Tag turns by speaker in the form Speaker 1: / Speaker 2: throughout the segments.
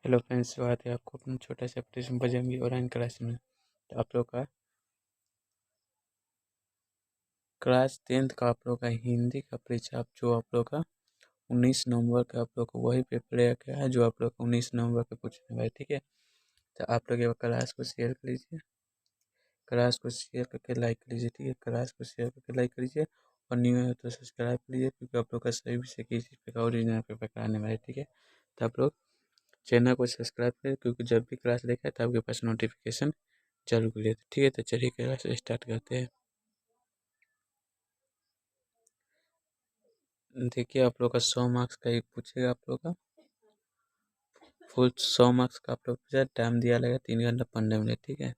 Speaker 1: Hello friends, स्वागत है आपको अपना छोटा सा ऑपरेशन बजरंगी ऑनलाइन क्लास में। तो आप लोग का क्लास 10th का आप लोग का हिंदी का परीक्षा जो आप लोग का 19 नवंबर का आप लोग को वही पेपर लिया गया है जो आप लोग को 19 नवंबर के पूछने वाले। ठीक है, तो आप लोग ये क्लास को शेयर कर लीजिए, क्लास को शेयर करके लाइक कर लीजिए। ठीक है, क्लास को शेयर करके लाइक कर लीजिए और न्यू है तो सब्सक्राइब कर लीजिए, क्योंकि आप लोग का सभी विषय की इसी प्रकार ओरिजिनल पेपर कराने वाले। ठीक है, तो आप लोग चैनल को सब्सक्राइब करें, क्योंकि जब भी क्लास देखा है तो आपके पास नोटिफिकेशन जरूर कर लेते। ठीक है, तो चलिए क्लास स्टार्ट करते हैं। देखिए, आप लोग का 100 मार्क्स का एक पूछेगा। आप लोग का फुल 100 मार्क्स का आप लोग पूछा, टाइम दिया लगेगा 3 घंटा 15 मिनट। ठीक है,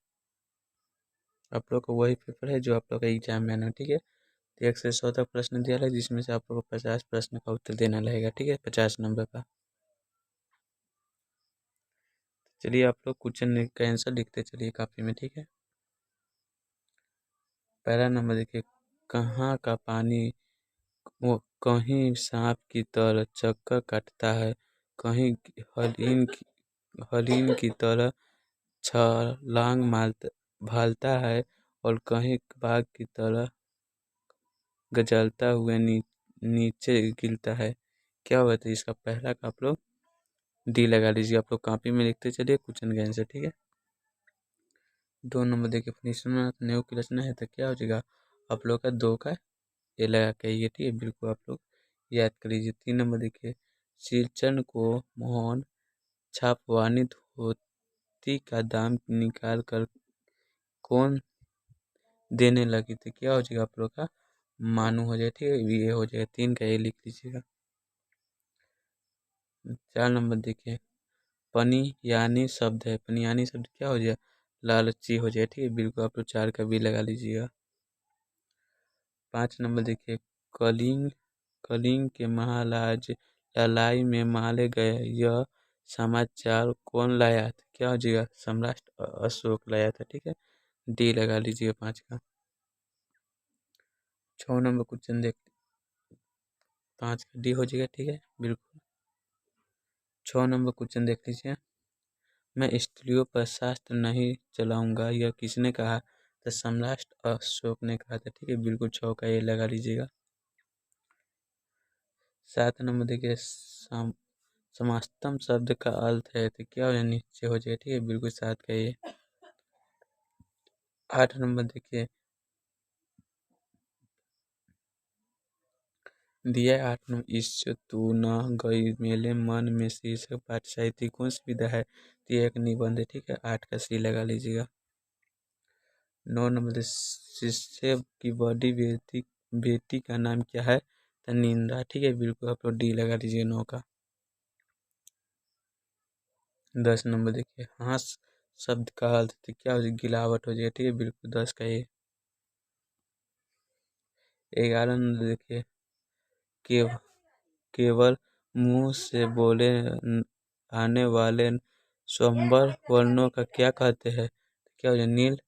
Speaker 1: आप लोग का वही पेपर है जो आप लोग का एग्जाम में आना है। ठीक है, तो 1 से 100 तक प्रश्न दिया है, जिसमें से आप लोग को 50 प्रश्न का उत्तर देना रहेगा। ठीक है, 50 नंबर का। चलिए, आप लोग क्वेश्चन का आंसर लिखते चलिए कापी में। ठीक है, पहला नंबर देखिए, कहाँ का पानी वो कहीं सांप की तरह चक्कर काटता है, कहीं हरिन की तरह छलांग भालता है और कहीं बाघ की तरह गजलता हुआ नीचे गिरता है। क्या हुआ था इसका पहला का आप लोग डी लगा लीजिए। आप लोग कॉपी में लिखते चलिए क्वेश्चन का आंसर। ठीक है, 2 नंबर देखिए, फिनिशनर न्यू की रचना है तो क्या हो जाएगा आप लोग का 2 का ये लगा के ये। ठीक है, बिल्कुल आप लोग याद कर लीजिए। 3 नंबर देखिए, सिलचन को मोहन छापवानी धोती का दाम निकाल कर कौन देने लगी थी। क्या हो जाएगा आप लोग का मानू हो जाएगा। ठीक है, ये हो जाएगा 3 का ये लिख लीजिएगा। 4 नंबर देखिए, पनी यानी शब्द है, पनी यानी शब्द क्या हो जाएगा लालची हो जाएगा। ठीक है, बिल्कुल आप लोग 4 का भी लगा लीजिएगा। 5 नंबर देखिए, कलिंग कलिंग के महाराज लड़ाई में मारे गए, यह समाचार कौन लाया था। क्या हो जाएगा सम्राट अशोक लाया था। ठीक है, डी लगा लीजिए 5 का। 6 नंबर क्वेश्चन देख, 5 का डी हो जाएगा। ठीक है, बिल्कुल। 6 नंबर क्वेश्चन देख लीजिए, मैं स्त्रियों पर शास्त्र नहीं चलाऊंगा, यह किसने कहा। तो सम्राट अशोक ने कहा था। ठीक है, बिल्कुल 6 का ये लगा लीजिएगा। 7 नंबर देखिए, समास्तम शब्द का अर्थ है तो क्या हो जाए नीचे हो जाए। ठीक है, बिल्कुल 7 का ये। 8 नंबर देखिए, दिया 8 नंबर, इससे तू न गई मेले मन में शीर्षक पाठ साहित्य कौन सी विधा है तो ये एक निबंध है। ठीक है, 8 का सी लगा लीजिएगा। 9 नंबर, शिष्य की बड़ी बेटी का नाम क्या है तो निंदा। ठीक है, बिल्कुल आप लोग डी लगा लीजिए 9 का। 10 नंबर देखिए, हाँस शब्द का अर्थ तो क्या हो जाए गिलावट हो जाएगा। ठीक है, बिल्कुल 10 का ये। 11 नंबर देखिए, केव, केवल मुंह से बोले आने वाले स्वरंबर वर्णों का क्या कहते हैं तो क्या हो जाए नील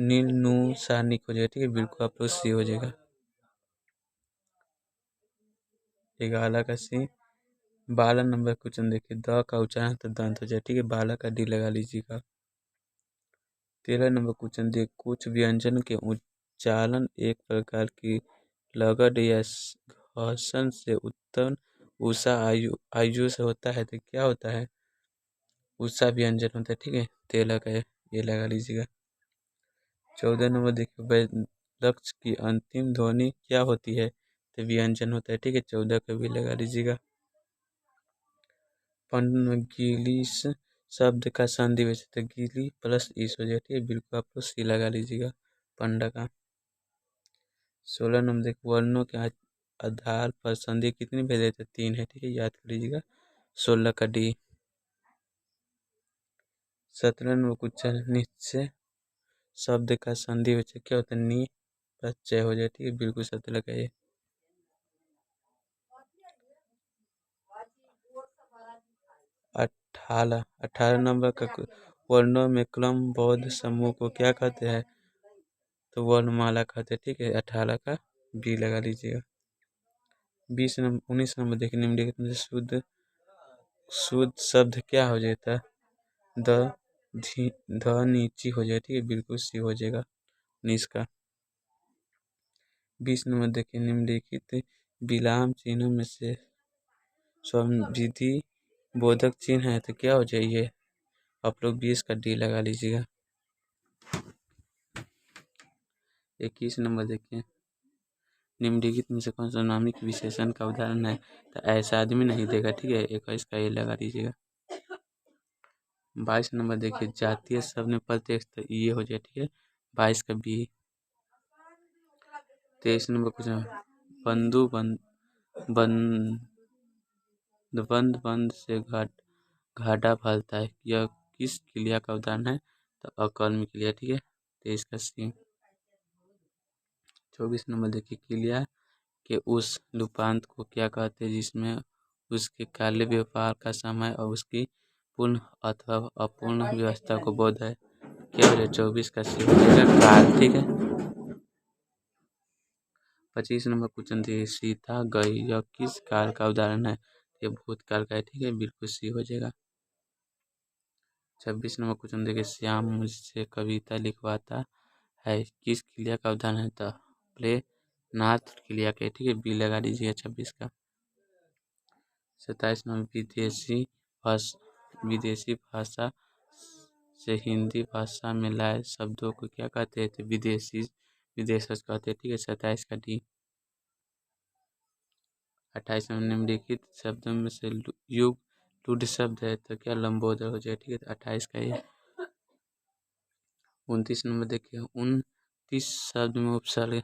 Speaker 1: नील नू सानिक हो जाएगा। ठीक है, बिल्कुल आप लोग सी हो जाएगा। 11 का सी। 12 नंबर क्वेश्चन देखिए, द का उच्चारण तो दंत हो जाए। ठीक है, 12 का डी लगा लीजिएगा। 13 नंबर क्वेश्चन देखिए, कुछ व्यंजन के उच्चारण एक प्रकार की लगड़ या घर्षण से उत्पन्न उषा आयु से होता है तो क्या होता है उषा व्यंजन होता है। ठीक है, 13 का ये लगा लीजिएगा। 14 नंबर देखिए, लक्ष्य की अंतिम ध्वनि क्या होती है तो व्यंजन होता है। ठीक है, 14 का भी लगा लीजिएगा। 15 में गिलीस शब्द का संधि वैसे तो गिली प्लस ईस हो जाए। ठीक है, बिल्कुल आप लोग सी लगा लीजिएगा 15 का। 16 नंबर देखिए, वर्णों के आधार पर संधि कितनी भेज देते 3 है। ठीक है, याद कर लीजिएगा। 16 का डी। 17 नंबर क्वेश्चन, निश्चय शब्द का संधि वैसे क्या होता है नी प्रत्यय हो जाए। ठीक है, बिल्कुल 17 का ये। 18 नंबर का वर्णों में क्रमबद्ध समूह को क्या कहते हैं तो वर्णमाला कहते हैं। ठीक है, 18 का बी लगा लीजिएगा। 19 नंबर देखिए, निम्नलिखित में से शुद्ध शुद्ध शब्द क्या हो जाता? द ध नीची हो जाए, ठीक है, बिल्कुल सी हो जाएगा निष्का। 20 नंबर देखिए, निम्नलिखित विराम चिन्हों में से समविधि बोधक चिन्ह है, तो क्या हो जाइए? आप लोग 20 का डी लगा लीजिएगा। 21 नंबर देखिए, निम्नलिखित में से कौन सा नामिक विशेषण का उदाहरण है? तो ऐसा आदमी नहीं देगा, ठीक है, 21 का ये लगा दीजिएगा। 22 नंबर देखिए, जातीय शब्द में प्रत्यक्ष, तो ये हो जाए, ठीक है, 22 का बी। 23 नंबर क्वेश्चन, बंधु बंद बंद बंद से घाटा फैलता है, यह किस क्रिया का उदाहरण है? तो अकर्मक क्रिया, ठीक है, 23 का सी। 24 नंबर देखिए, क्रिया के उस लुपांत को क्या कहते हैं जिसमें उसके काले व्यापार का समय और उसकी पूर्ण अथवा अपूर्ण व्यवस्था को बोध है? क्या हो जाए? 24 का सी हो जाएगा, काल, ठीक है। 25 नंबर क्वेश्चन देखिए, सीता गई, यह किस काल का उदाहरण है? ये भूतकाल का है, ठीक है, बिल्कुल सी हो जाएगा। 26 नंबर क्वेश्चन देखिए, श्याम मुझसे कविता लिखवाता है, किस क्रिया का उदाहरण है? तो प्ले नाथ क्रिया के, ठीक है, बी लगा दीजिए 26 का। 27 नंबर, विदेशी भाषा से हिंदी भाषा में लाए शब्दों को क्या कहते हैं? तो विदेशज कहते हैं, ठीक है, 27 का डी। 28 नंबर, निम्नलिखित शब्दों में से युग टूट शब्द है, तो क्या लंबोदर हो जाए, ठीक है, तो 28 का ये। 29 नंबर देखिए, 29 शब्द में उपसर्ग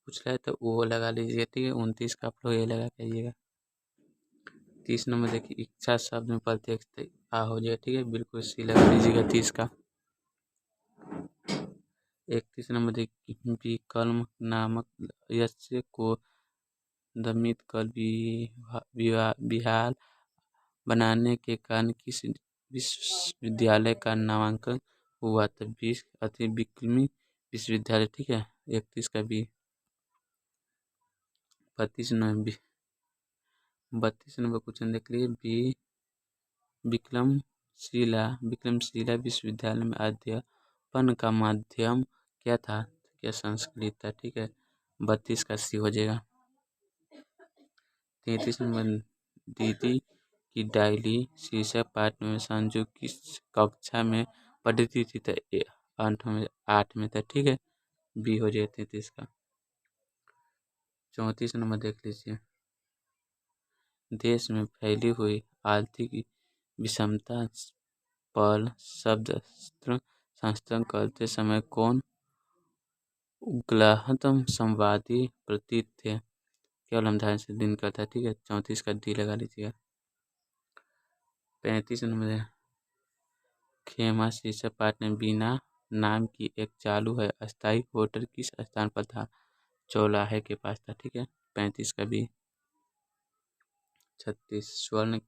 Speaker 1: पूछ रहा है, तो वो लगा लीजिए, ठीक है, 29 का आप लोग ये लगा करिएगा। 30 नंबर देखिए, इच्छा शब्द में प्रत्यक्ष आ हो जाए, ठीक है, बिल्कुल सी लगा लीजिएगा 30 का। 31 नंबर देखिए, विकल्प नामक यस्य को दमित कर विहार बनाने के कारण किस विश्वविद्यालय का नामांकन हुआ? तो 20 अति विक्रमी विश्वविद्यालय, ठीक है, 31 का बी। 32 नंबर क्वेश्चन देख लीजिए, विक्रमशिला विश्वविद्यालय में अध्यापन का माध्यम क्या था? क्या संस्कृत था, ठीक है, 32 का सी हो जाएगा। 33 नंबर, दीदी की डायली शीर्षक पाठ में संजू किस कक्षा में पढ़ती थी? तो 8 में था, ठीक है, बी हो जाए 33 का। 34 नंबर देख लीजिए, देश में फैली हुई आर्थिक विषमता पर शब्दास्त्र संस्करण करते समय कौन उग्रतम संवादी प्रतीत थे? केवल हम ध्यान से दिन करता है, ठीक है, 34 का डी लगा लीजिएगा। 35 नंबर, खेमा शीर्षक पाठ में बीना नाम की एक चालू है अस्थायी होटल किस स्थान पर था? चौराहे के पास था, ठीक है, 35 का बी। 36, स्वर्ण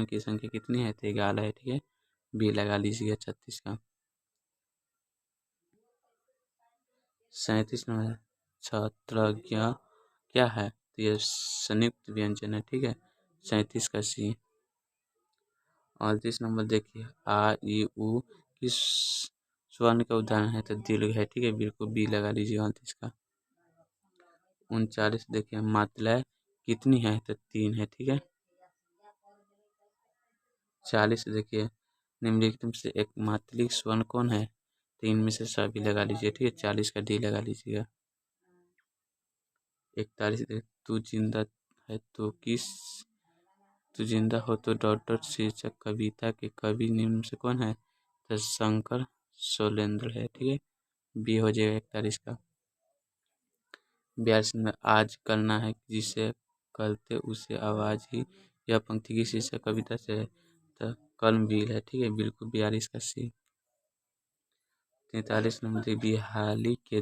Speaker 1: की संख्या कितनी है? तो 11 है, ठीक है, बी लगा लीजिएगा 36 का। 37 नंबर, छत्रज्ञ क्या है? तो ये संयुक्त व्यंजन है, ठीक है, 37 का सी। 38 नंबर देखिए, आ ई उ किस स्वर्ण का उदाहरण है? तो दीर्घ है, ठीक है, बिल्कुल बी लगा लीजिए 38 का। 39 देखिए, मात्रा कितनी है? तो 3 है, ठीक है। 40 देखिए, निम्नलिखित में से एक मात्रिक स्वर्ण कौन है? तो इनमें से सभी लगा लीजिए, ठीक है, 40 का डी लगा लीजिएगा। 41 तू जिंदा है तो तू जिंदा हो तो डॉक्टर शीर्षक कविता के कवि निम्न से कौन है? तो शंकर शैलेंद्र है, ठीक है, बी हो जाएगा 41 का। 42 में आज करना है जिसे करते उसे आवाज ही, यह पंक्ति की शीर्षक कविता से है? तो कर्मवीर है, ठीक है, बिल्कुल 42 का सी। 43 नंबर, बिहाली के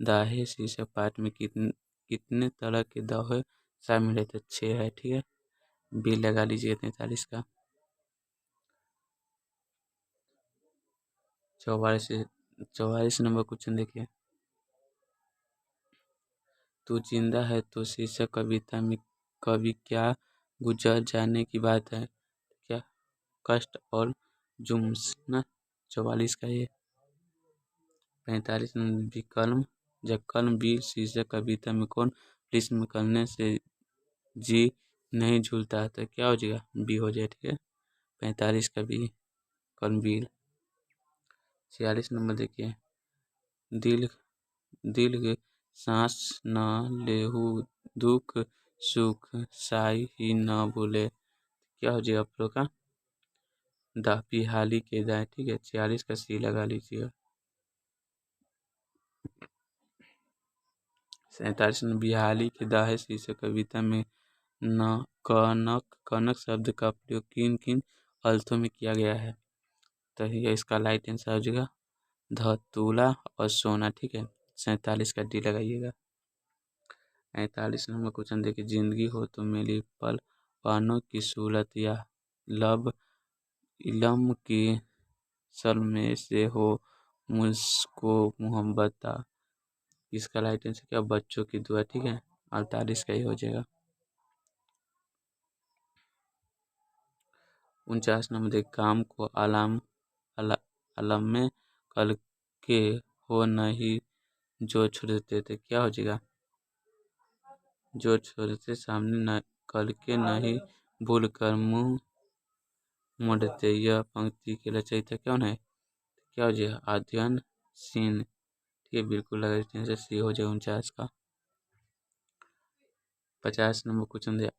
Speaker 1: दाहे शीर्षक पाठ में कितने तरह के दोहे शामिल है? तो 6 है, ठीक है, बी लगा लीजिए 43 का। 44 नंबर क्वेश्चन देखिए, तू जिंदा है तो शीर्षक कविता में कभी क्या गुजर जाने की बात है, क्या कष्ट और जुम्स ना 44 का ये। 45 विकल्प, जब कलम बी शीर्षक कविता में कौन प्लिस्म करने से जी नहीं झूलता तो क्या हो जाएगा, बी हो जाए, ठीक है। 45 का बी कलम बी। 46 नंबर देखिए, दिल दिल के सांस न लेहू दुख सुख साई ही न भूले, क्या हो जाएगा आप लोग का, दापी हाली के दाएं, ठीक है। 46 का सी लगा लीजिएगा। 47 में बिहाली के दाहे शीर्षक कविता में न कनक कनक शब्द का प्रयोग किन किन अर्थों में किया गया है, तो ये इसका राइट आंसर हो जाएगा धतूला और सोना, ठीक है। 47 का डी लगाइएगा। 45 नंबर क्वेश्चन देखिए, जिंदगी हो तो मेरी पल पानों की सूरत या लब इलम की सल में से हो मुझको मोहब्बत, इसका राइट आंसर क्या, बच्चों की दुआ, ठीक है। 48 का ही हो जाएगा। 49 नंबर देखिए, काम को आलम में कल के हो नहीं जो छोड़ते थे, क्या हो जाएगा, जो छोड़ते सामने न कल के नहीं भूल कर मुंह मोड़ते, यह पंक्ति के रचयिता कौन है, क्या हो जाएगा, अध्ययन सिंह, ठीक है। बिल्कुल लगा से सी हो जाएगा 49 का। 50 नंबर क्वेश्चन दे,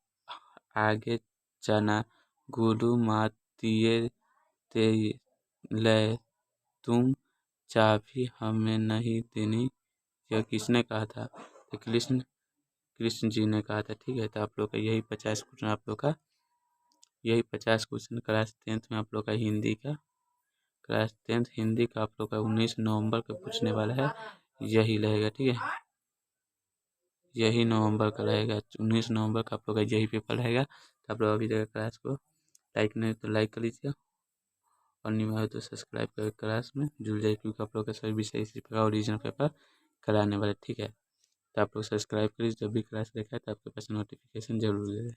Speaker 1: आगे चना गुरु मातिए ते ले तुम चाबी हमें नहीं देनी, यह किसने कहा था, तो कृष्ण कृष्ण जी ने कहा था, ठीक है। तो आप लोग का यही 50 क्वेश्चन, आप लोग का यही 50 क्वेश्चन क्लास 10th में आप लोग का हिंदी का, क्लास 10th हिंदी का आप लोग का 19 नवंबर को पूछने वाला है, यही रहेगा, ठीक है। यही नवंबर का रहेगा, 19 नवंबर का आप लोग का यही पेपर रहेगा। तो आप लोग अभी तक क्लास को लाइक नहीं तो लाइक कर लीजिए, और नहीं हो तो सब्सक्राइब कर क्लास में जुड़ जाए, क्योंकि आप लोग का सभी विषय इसी प्रकार ओरिजिनल पेपर कराने वाले, ठीक है। तो आप लोग सब्सक्राइब करिए, जब भी क्लास देखा है तो आपके पास नोटिफिकेशन जरूर दे दें।